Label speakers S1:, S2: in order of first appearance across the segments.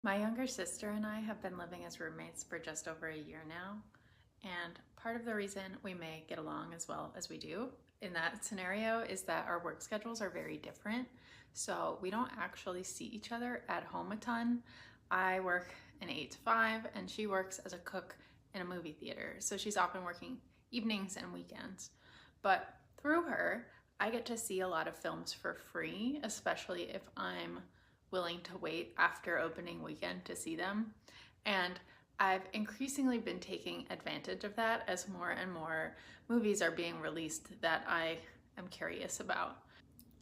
S1: My younger sister and I have been living as roommates for just over a year now, and part of the reason we may get along as well as we do in that scenario is that our work schedules are very different. So we don't actually see each other at home a ton. I work an 8 to 5 and she works as a cook in a movie theater. So she's often working evenings and weekends. But through her, I get to see a lot of films for free, especially if I'm willing to wait after opening weekend to see them. And I've increasingly been taking advantage of that as more and more movies are being released that I am curious about.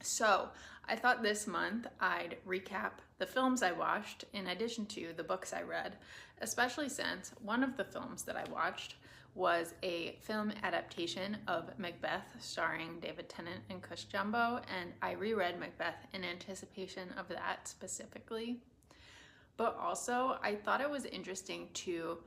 S1: So I thought this month I'd recap the films I watched in addition to the books I read, especially since one of the films that I watched was a film adaptation of Macbeth starring David Tennant and Cush Jumbo, and I reread Macbeth in anticipation of that specifically. But also, I thought it was interesting to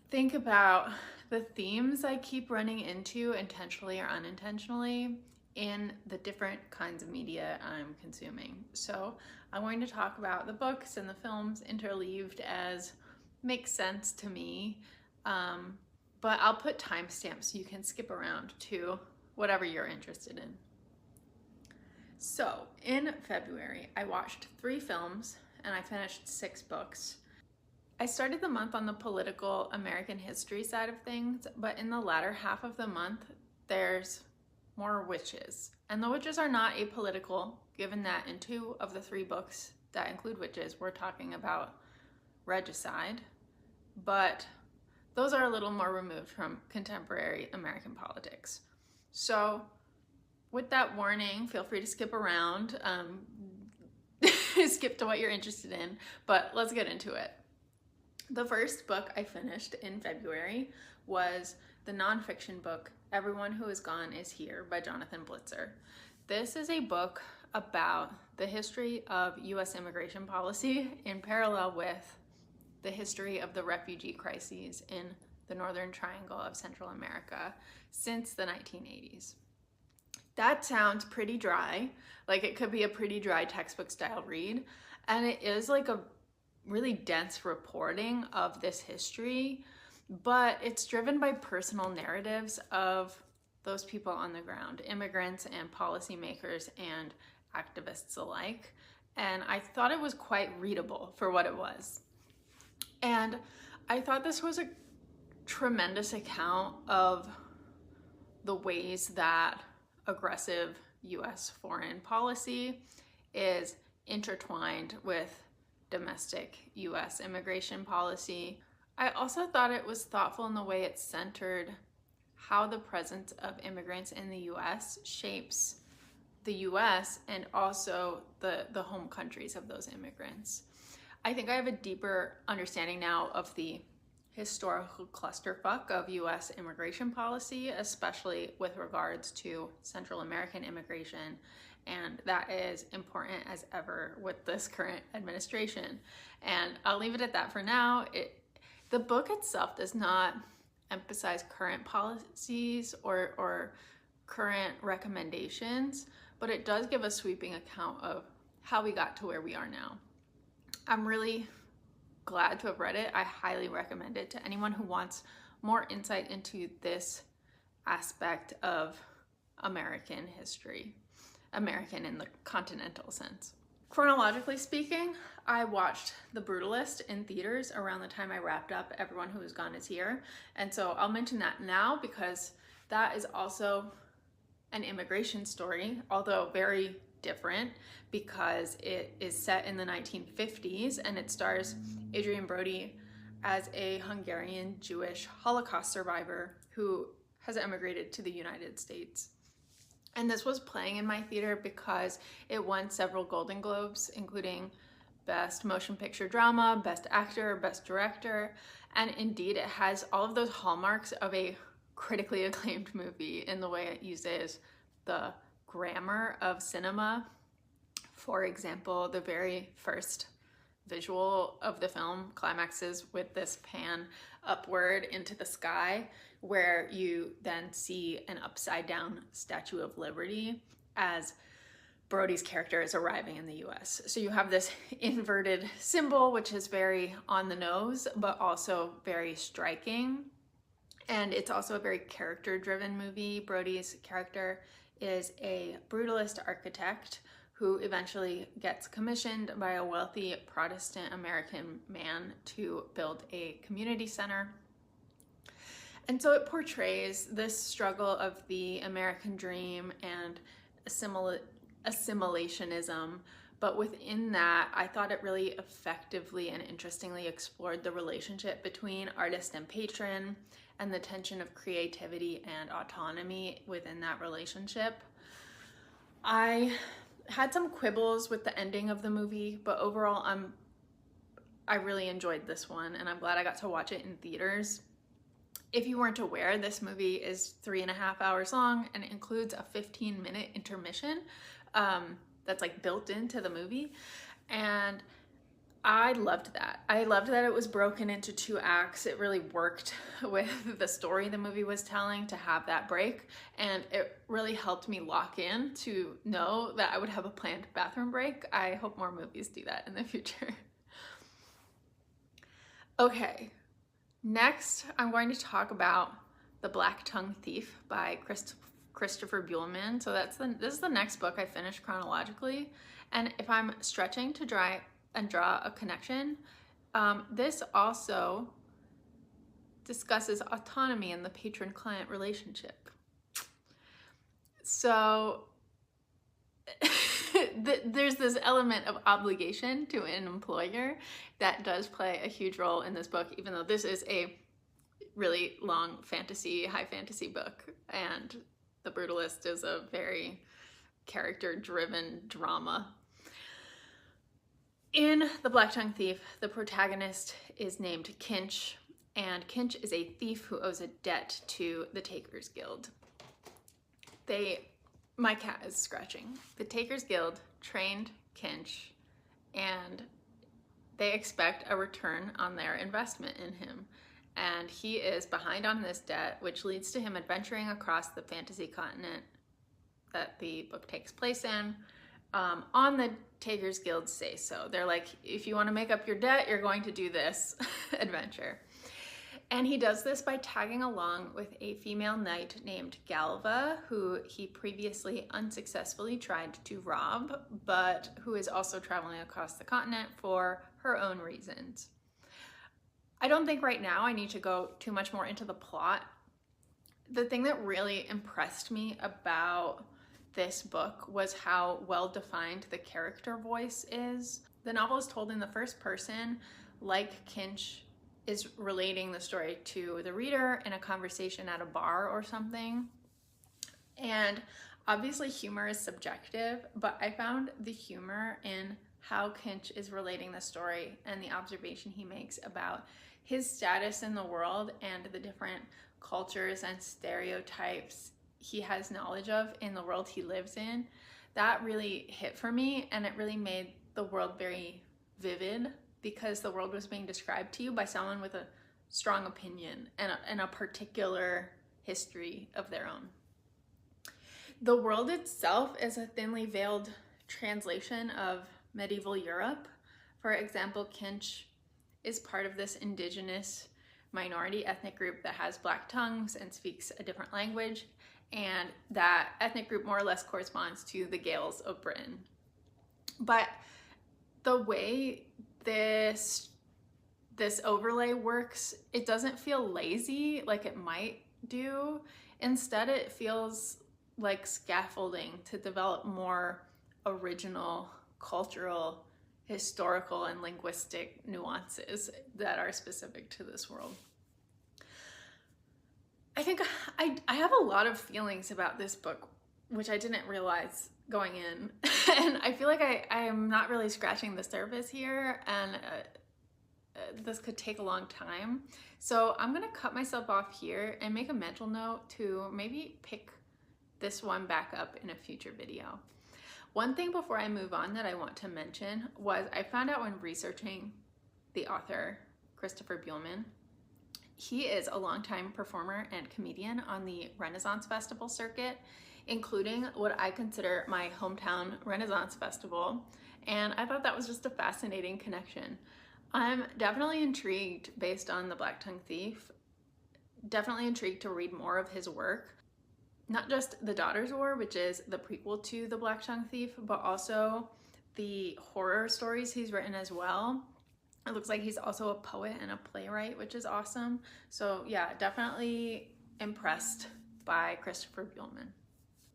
S1: think about the themes I keep running into, intentionally or unintentionally, in the different kinds of media I'm consuming. So I'm going to talk about the books and the films interleaved as makes sense to me, but I'll put timestamps so you can skip around to whatever you're interested in. So in February, I watched 3 films and I finished 6 books. I started the month on the political American history side of things, but in the latter half of the month, there's more witches. And the witches are not apolitical, given that in 2 of the 3 books that include witches, we're talking about regicide, but those are a little more removed from contemporary American politics. So with that warning, feel free to skip around, skip to what you're interested in, but let's get into it. The first book I finished in February was the nonfiction book, Everyone Who Is Gone Is Here by Jonathan Blitzer. This is a book about the history of US immigration policy in parallel with the history of the refugee crises in the Northern Triangle of Central America since the 1980s. That sounds pretty dry, like it could be a pretty dry textbook style read, and it is like a really dense reporting of this history, but it's driven by personal narratives of those people on the ground, immigrants and policymakers and activists alike. And I thought it was quite readable for what it was. And I thought this was a tremendous account of the ways that aggressive US foreign policy is intertwined with domestic US immigration policy. I also thought it was thoughtful in the way it centered how the presence of immigrants in the US shapes the US and also the home countries of those immigrants. I think I have a deeper understanding now of the historical clusterfuck of US immigration policy, especially with regards to Central American immigration, and that is important as ever with this current administration. And I'll leave it at that for now. The book itself does not emphasize current policies or current recommendations, but it does give a sweeping account of how we got to where we are now. I'm really glad to have read it. I highly recommend it to anyone who wants more insight into this aspect of American history, American in the continental sense. Chronologically speaking, I watched The Brutalist in theaters around the time I wrapped up Everyone Who Is Gone Is Here. And so I'll mention that now because that is also an immigration story, although very different because it is set in the 1950s and it stars Adrien Brody as a Hungarian Jewish Holocaust survivor who has emigrated to the United States. And this was playing in my theater because it won several Golden Globes, including Best Motion Picture Drama, Best Actor, Best Director, and indeed it has all of those hallmarks of a critically acclaimed movie in the way it uses the grammar of cinema. For example, the very first visual of the film climaxes with this pan upward into the sky, where you then see an upside down Statue of Liberty as Brody's character is arriving in the US. So you have this inverted symbol, which is very on the nose, but also very striking. And it's also a very character-driven movie. Brody's character is a brutalist architect who eventually gets commissioned by a wealthy Protestant American man to build a community center. And so it portrays this struggle of the American dream and assimilationism, but within that, I thought it really effectively and interestingly explored the relationship between artist and patron and the tension of creativity and autonomy within that relationship. I had some quibbles with the ending of the movie, but overall, I really enjoyed this one, and I'm glad I got to watch it in theaters. If you weren't aware, this movie is 3.5 hours long and it includes a 15-minute intermission that's like built into the movie. And I loved that. I loved that it was broken into 2 acts. It really worked with the story the movie was telling to have that break. And it really helped me lock in to know that I would have a planned bathroom break. I hope more movies do that in the future. Okay. Next, I'm going to talk about The Blacktongue Thief by Christopher Buehlman. So this is the next book I finished chronologically. And if I'm stretching to draw a connection, this also discusses autonomy in the patron-client relationship. So there's this element of obligation to an employer that does play a huge role in this book, even though this is a really long high fantasy book, and The Brutalist is a very character-driven drama. In The Blacktongue Thief, the protagonist is named Kinch, and Kinch is a thief who owes a debt to the Takers Guild. My cat is scratching. The Takers Guild trained Kinch, and they expect a return on their investment in him. And he is behind on this debt, which leads to him adventuring across the fantasy continent that the book takes place in, on the Takers Guild say so. They're like, if you want to make up your debt, you're going to do this adventure. And he does this by tagging along with a female knight named Galva, who he previously unsuccessfully tried to rob, but who is also traveling across the continent for her own reasons. I don't think right now I need to go too much more into the plot. The thing that really impressed me about this book was how well defined the character voice is. The novel is told in the first person, like Kinch is relating the story to the reader in a conversation at a bar or something. And obviously humor is subjective, but I found the humor in how Kinch is relating the story and the observation he makes about his status in the world and the different cultures and stereotypes he has knowledge of in the world he lives in. That really hit for me, and it really made the world very vivid, because the world was being described to you by someone with a strong opinion and a particular history of their own. The world itself is a thinly veiled translation of medieval Europe. For example, Kinch is part of this indigenous minority ethnic group that has black tongues and speaks a different language, and that ethnic group more or less corresponds to the Gaels of Britain. But the way this overlay works, it doesn't feel lazy like it might do. Instead, it feels like scaffolding to develop more original cultural, historical, and linguistic nuances that are specific to this world. I think I have a lot of feelings about this book, which I didn't realize going in. And I feel like I am not really scratching the surface here, and this could take a long time. So I'm gonna cut myself off here and make a mental note to maybe pick this one back up in a future video. One thing before I move on that I want to mention was I found out when researching the author, Christopher Buehlman, he is a longtime performer and comedian on the Renaissance Festival circuit including what I consider my hometown Renaissance festival. And I thought that was just a fascinating connection. I'm definitely intrigued based on the Blacktongue Thief. Definitely intrigued to read more of his work. Not just The Daughter's War, which is the prequel to the Blacktongue Thief, but also the horror stories he's written as well. It looks like he's also a poet and a playwright, which is awesome. So yeah, definitely impressed by Christopher Buehlman.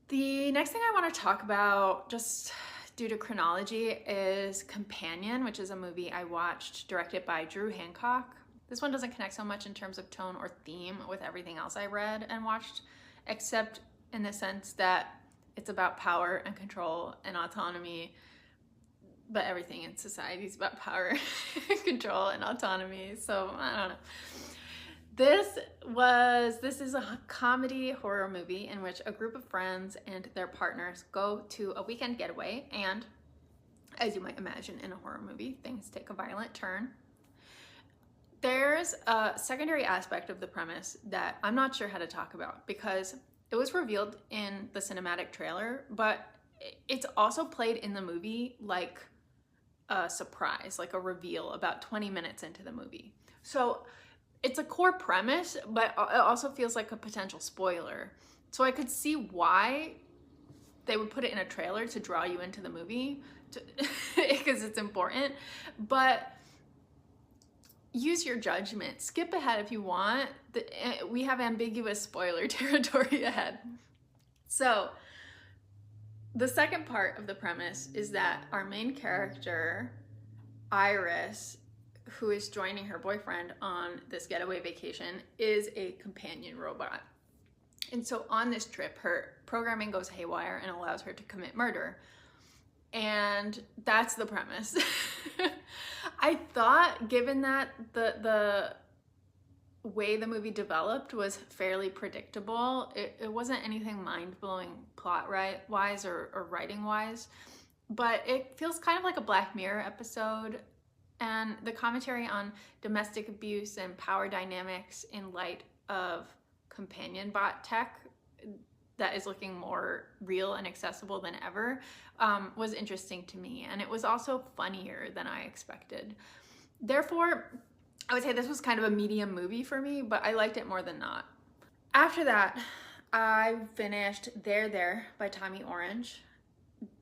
S1: The next thing I want to talk about, just due to chronology, is Companion, which is a movie I watched directed by Drew Hancock. This one doesn't connect so much in terms of tone or theme with everything else I read and watched, except in the sense that it's about power and control and autonomy, but everything in society is about power, control, and autonomy. So I don't know. This is a comedy horror movie in which a group of friends and their partners go to a weekend getaway, and as you might imagine in a horror movie, things take a violent turn. There's a secondary aspect of the premise that I'm not sure how to talk about because it was revealed in the cinematic trailer, but it's also played in the movie like a surprise, like a reveal about 20 minutes into the movie. So it's a core premise, but it also feels like a potential spoiler. So I could see why they would put it in a trailer to draw you into the movie because it's important, but use your judgment. Skip ahead if you want. We have ambiguous spoiler territory ahead. So the second part of the premise is that our main character, Iris, who is joining her boyfriend on this getaway vacation, is a companion robot. And so on this trip, her programming goes haywire and allows her to commit murder. And that's the premise. I thought, given that the way the movie developed was fairly predictable, it wasn't anything mind-blowing plot-wise or writing-wise, but it feels kind of like a Black Mirror episode, and the commentary on domestic abuse and power dynamics in light of companion bot tech that is looking more real and accessible than ever was interesting to me, and it was also funnier than I expected. Therefore, I would say this was kind of a medium movie for me, but I liked it more than not. After that, I finished There by Tommy Orange.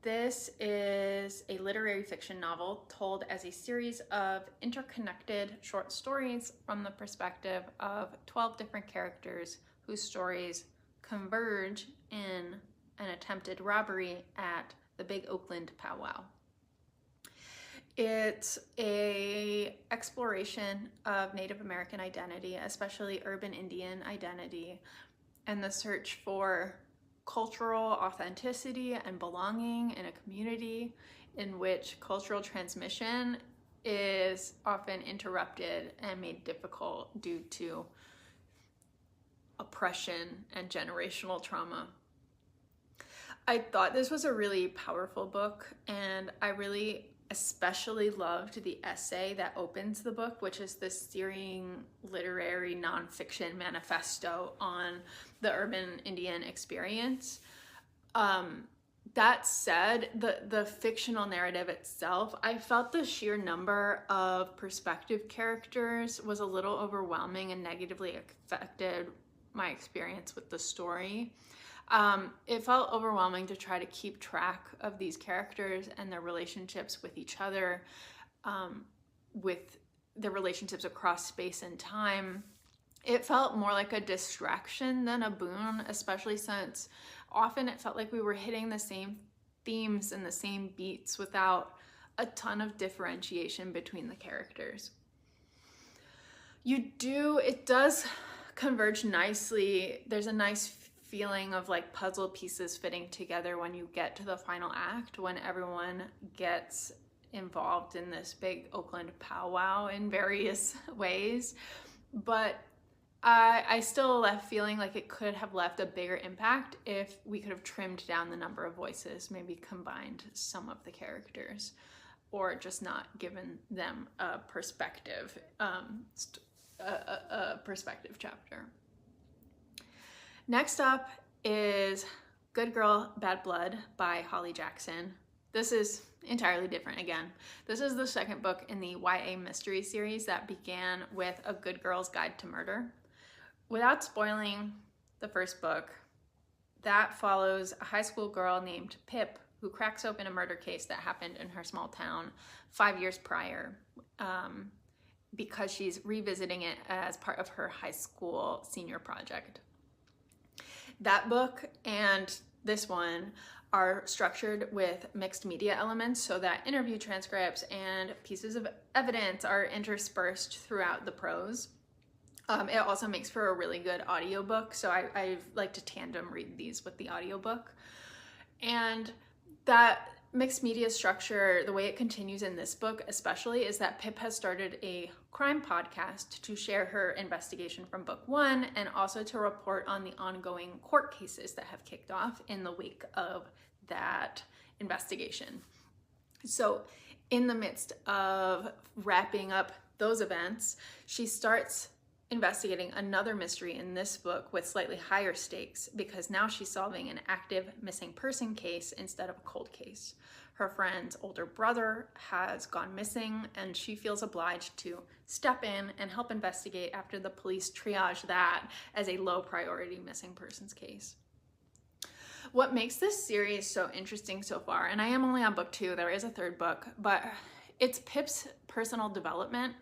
S1: This is a literary fiction novel told as a series of interconnected short stories from the perspective of 12 different characters whose stories converge in an attempted robbery at the Big Oakland powwow. It's an exploration of Native American identity, especially urban Indian identity, and the search for cultural authenticity and belonging in a community in which cultural transmission is often interrupted and made difficult due to oppression and generational trauma. I thought this was a really powerful book, and I really especially loved the essay that opens the book, which is this searing literary nonfiction manifesto on the urban Indian experience. That said, the fictional narrative itself, I felt the sheer number of perspective characters was a little overwhelming and negatively affected my experience with the story. It felt overwhelming to try to keep track of these characters and their relationships with each other, with their relationships across space and time. It felt more like a distraction than a boon, especially since often it felt like we were hitting the same themes and the same beats without a ton of differentiation between the characters. It does converge nicely. There's a nice feeling of like puzzle pieces fitting together when you get to the final act, when everyone gets involved in this big Oakland powwow in various ways. But I still left feeling like it could have left a bigger impact if we could have trimmed down the number of voices, maybe combined some of the characters, or just not given them a perspective, a perspective chapter. Next up is Good Girl, Bad Blood by Holly Jackson. This is entirely different again. This is the second book in the YA mystery series that began with A Good Girl's Guide to Murder. Without spoiling the first book, that follows a high school girl named Pip who cracks open a murder case that happened in her small town 5 years prior because she's revisiting it as part of her high school senior project. That book and this one are structured with mixed media elements so that interview transcripts and pieces of evidence are interspersed throughout the prose. It also makes for a really good audiobook, so I like to tandem read these with the audiobook. And that mixed media structure, the way it continues in this book especially, is that Pip has started a crime podcast to share her investigation from book one and also to report on the ongoing court cases that have kicked off in the wake of that investigation. So in the midst of wrapping up those events, she starts investigating another mystery in this book with slightly higher stakes because now she's solving an active missing person case instead of a cold case. Her friend's older brother has gone missing and she feels obliged to step in and help investigate after the police triage that as a low priority missing persons case. What makes this series so interesting so far, and I am only on book 2, there is a third book, but it's Pip's personal development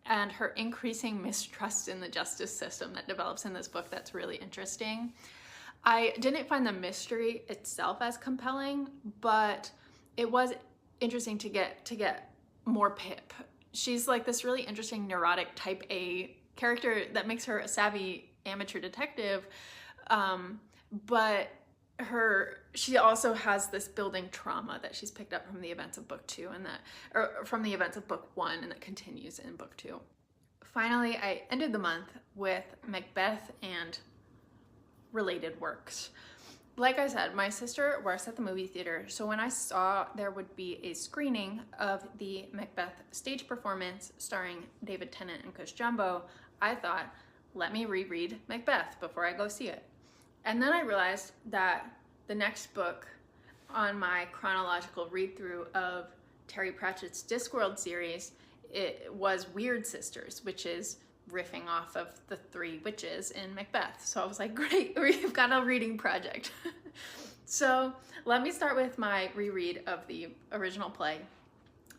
S1: and her increasing mistrust in the justice system that develops in this book that's really interesting. I didn't find the mystery itself as compelling, but it was interesting to get more Pip. She's like this really interesting neurotic type A character that makes her a savvy amateur detective, but she also has this building trauma that she's picked up from the events of book 2 or from the events of book 1 and that continues in book 2. Finally, I ended the month with Macbeth and related works. Like I said, my sister works at the movie theater, so when I saw there would be a screening of the Macbeth stage performance starring David Tennant and Cush Jumbo, I thought, let me reread Macbeth before I go see it. And then I realized that the next book on my chronological read-through of Terry Pratchett's Discworld series, it was Wyrd Sisters, which is riffing off of the 3 witches in Macbeth. So I was like, great, we've got a reading project. So let me start with my reread of the original play.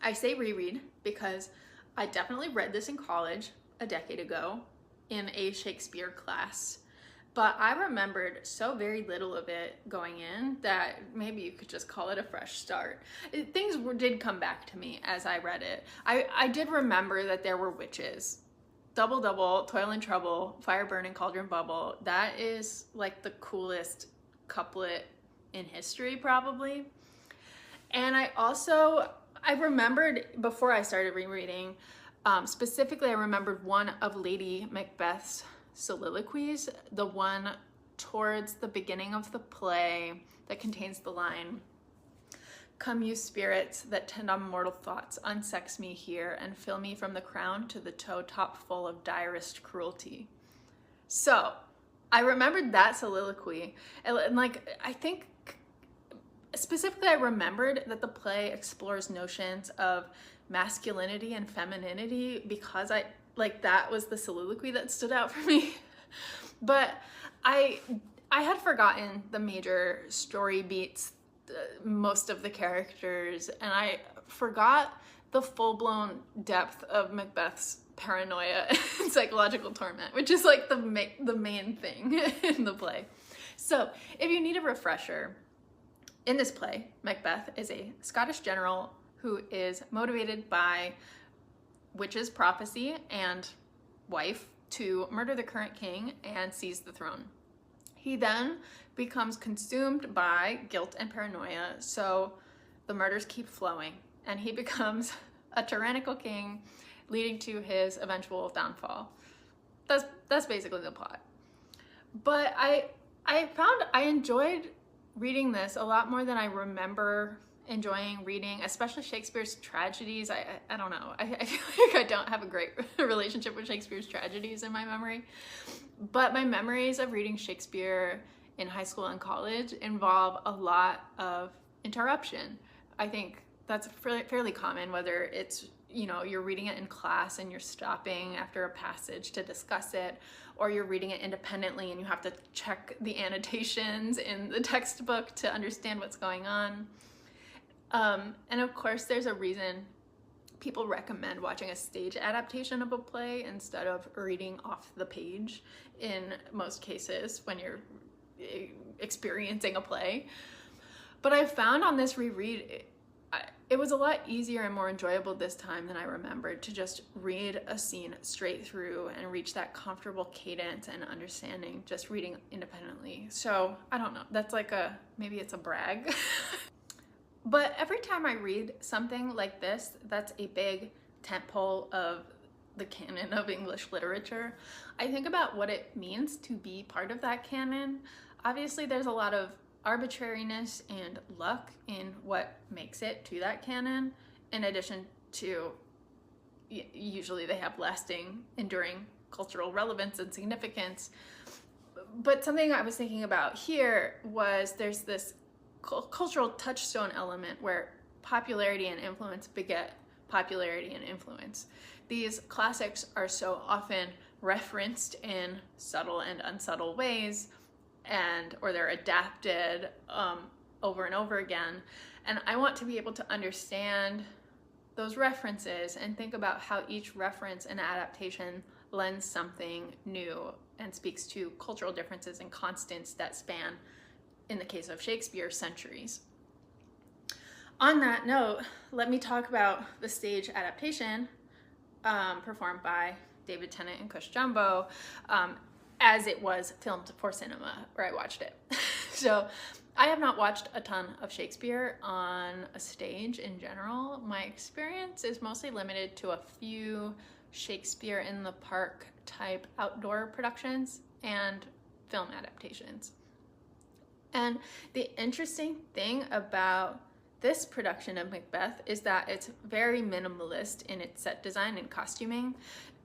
S1: I say reread because I definitely read this in college a decade ago in a Shakespeare class. But I remembered so very little of it going in that maybe you could just call it a fresh start. Things did come back to me as I read it. I did remember that there were witches. Double, double, toil and trouble, fire burn and cauldron bubble. That is like the coolest couplet in history probably. And I remembered before I started rereading, specifically I remembered one of Lady Macbeth's soliloquies, the one towards the beginning of the play that contains the line, "Come you spirits that tend on mortal thoughts, unsex me here and fill me from the crown to the toe top full of direst cruelty." So I remembered that soliloquy and like I think specifically I remembered that the play explores notions of masculinity and femininity because that was the soliloquy that stood out for me. But I had forgotten the major story beats, most of the characters, and I forgot the full-blown depth of Macbeth's paranoia and psychological torment, which is like the main thing in the play. So if you need a refresher, in this play, Macbeth is a Scottish general who is motivated by witch's prophecy and wife to murder the current king and seize the throne. He then becomes consumed by guilt and paranoia, so the murders keep flowing and he becomes a tyrannical king, leading to his eventual downfall. That's basically the plot. But I found I enjoyed reading this a lot more than I remember enjoying reading, especially Shakespeare's tragedies. I don't know. I feel like I don't have a great relationship with Shakespeare's tragedies in my memory. But my memories of reading Shakespeare in high school and college involve a lot of interruption. I think that's fairly common, whether it's, you know, you're reading it in class and you're stopping after a passage to discuss it, or you're reading it independently and you have to check the annotations in the textbook to understand what's going on. And of course, there's a reason people recommend watching a stage adaptation of a play instead of reading off the page in most cases when you're experiencing a play. But I found on this reread, it was a lot easier and more enjoyable this time than I remembered to just read a scene straight through and reach that comfortable cadence and understanding just reading independently. So I don't know, that's like maybe it's a brag. But every time I read something like this, that's a big tentpole of the canon of English literature, I think about what it means to be part of that canon. Obviously, there's a lot of arbitrariness and luck in what makes it to that canon, in addition to usually they have lasting, enduring cultural relevance and significance. But something I was thinking about here was there's this cultural touchstone element where popularity and influence beget popularity and influence. These classics are so often referenced in subtle and unsubtle ways, or they're adapted over and over again. And I want to be able to understand those references and think about how each reference and adaptation lends something new and speaks to cultural differences and constants that span, in the case of Shakespeare, centuries. On that note, let me talk about the stage adaptation performed by David Tennant and Cush Jumbo as it was filmed for cinema, where I watched it. So I have not watched a ton of Shakespeare on a stage in general. My experience is mostly limited to a few Shakespeare in the Park type outdoor productions and film adaptations. And the interesting thing about this production of Macbeth is that it's very minimalist in its set design and costuming.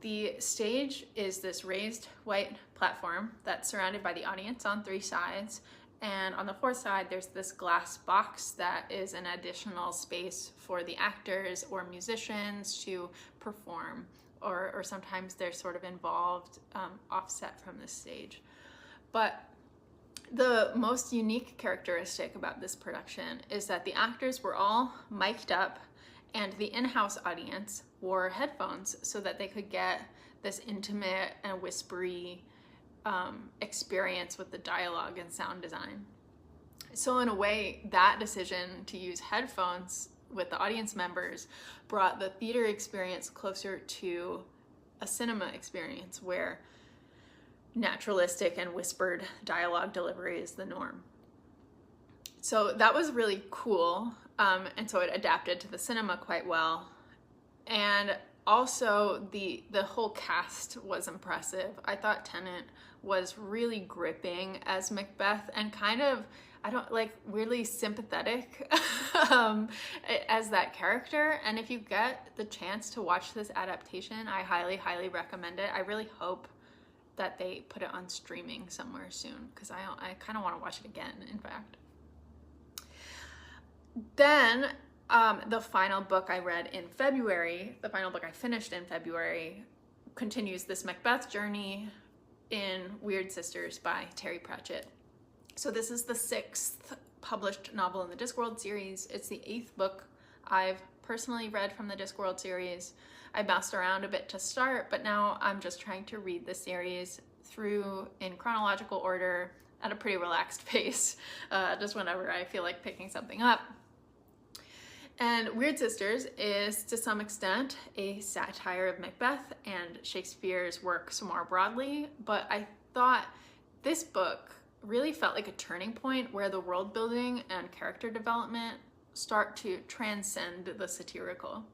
S1: The stage is this raised white platform that's surrounded by the audience on 3 sides. And on the 4th side, there's this glass box that is an additional space for the actors or musicians to perform, or sometimes they're sort of involved offset from the stage. But the most unique characteristic about this production is that the actors were all mic'd up and the in-house audience wore headphones so that they could get this intimate and whispery experience with the dialogue and sound design. So in a way, that decision to use headphones with the audience members brought the theater experience closer to a cinema experience where naturalistic and whispered dialogue delivery is the norm. So that was really cool, and so it adapted to the cinema quite well. And also the whole cast was impressive. I thought Tennant was really gripping as Macbeth and kind of, really sympathetic as that character. And if you get the chance to watch this adaptation, I highly, highly recommend it. I really hope that they put it on streaming somewhere soon, because I kind of want to watch it again, in fact. Then the final book I read in February, the final book I finished in February, continues this Macbeth journey in Wyrd Sisters by Terry Pratchett. So this is the 6th published novel in the Discworld series. It's the 8th book I've personally read from the Discworld series. I bounced around a bit to start, but now I'm just trying to read the series through in chronological order at a pretty relaxed pace, just whenever I feel like picking something up. And Wyrd Sisters is, to some extent, a satire of Macbeth and Shakespeare's works more broadly, but I thought this book really felt like a turning point where the world building and character development start to transcend the satirical.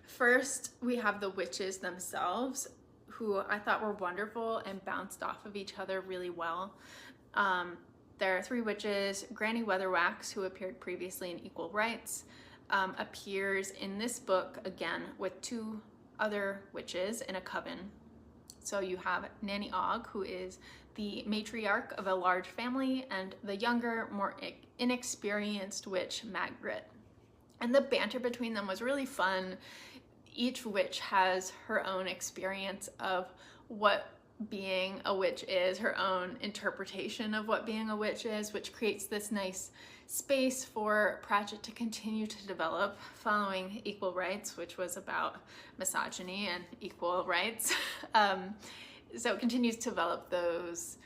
S1: First, we have the witches themselves, who I thought were wonderful and bounced off of each other really well. There are 3 witches. Granny Weatherwax, who appeared previously in Equal Rights, appears in this book again with 2 other witches in a coven. So you have Nanny Og, who is the matriarch of a large family, and the younger, more inexperienced witch, Macbeth. And the banter between them was really fun. Each witch has her own experience of what being a witch is, her own interpretation of what being a witch is, which creates this nice space for Pratchett to continue to develop following Equal Rights, which was about misogyny and equal rights. So it continues to develop those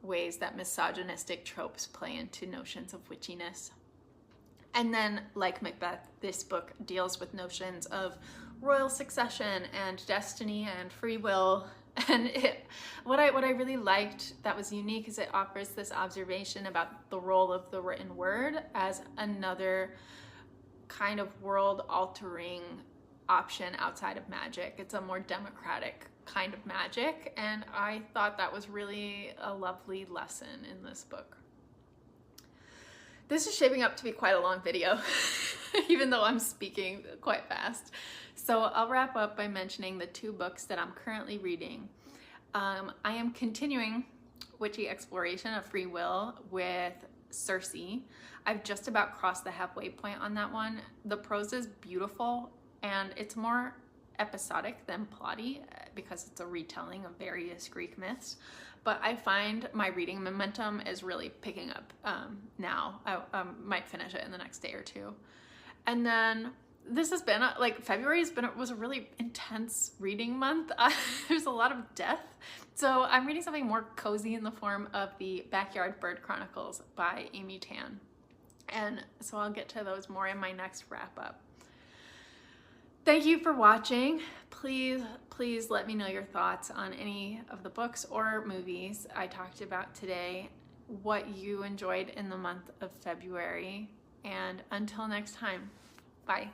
S1: ways that misogynistic tropes play into notions of witchiness. And then, like Macbeth, this book deals with notions of royal succession and destiny and free will. And what I really liked that was unique is it offers this observation about the role of the written word as another kind of world-altering option outside of magic. It's a more democratic kind of magic, and I thought that was really a lovely lesson in this book. This is shaping up to be quite a long video, even though I'm speaking quite fast. So I'll wrap up by mentioning the 2 books that I'm currently reading. I am continuing Witchy Exploration of Free Will with Circe. I've just about crossed the halfway point on that one. The prose is beautiful, and it's more episodic than plotty because it's a retelling of various Greek myths. But I find my reading momentum is really picking up now. I might finish it in the next day or 2. And then this has been, February was a really intense reading month. There's a lot of death. So I'm reading something more cozy in the form of the Backyard Bird Chronicles by Amy Tan. And so I'll get to those more in my next wrap up. Thank you for watching. Please let me know your thoughts on any of the books or movies I talked about today, what you enjoyed in the month of February, and until next time, bye.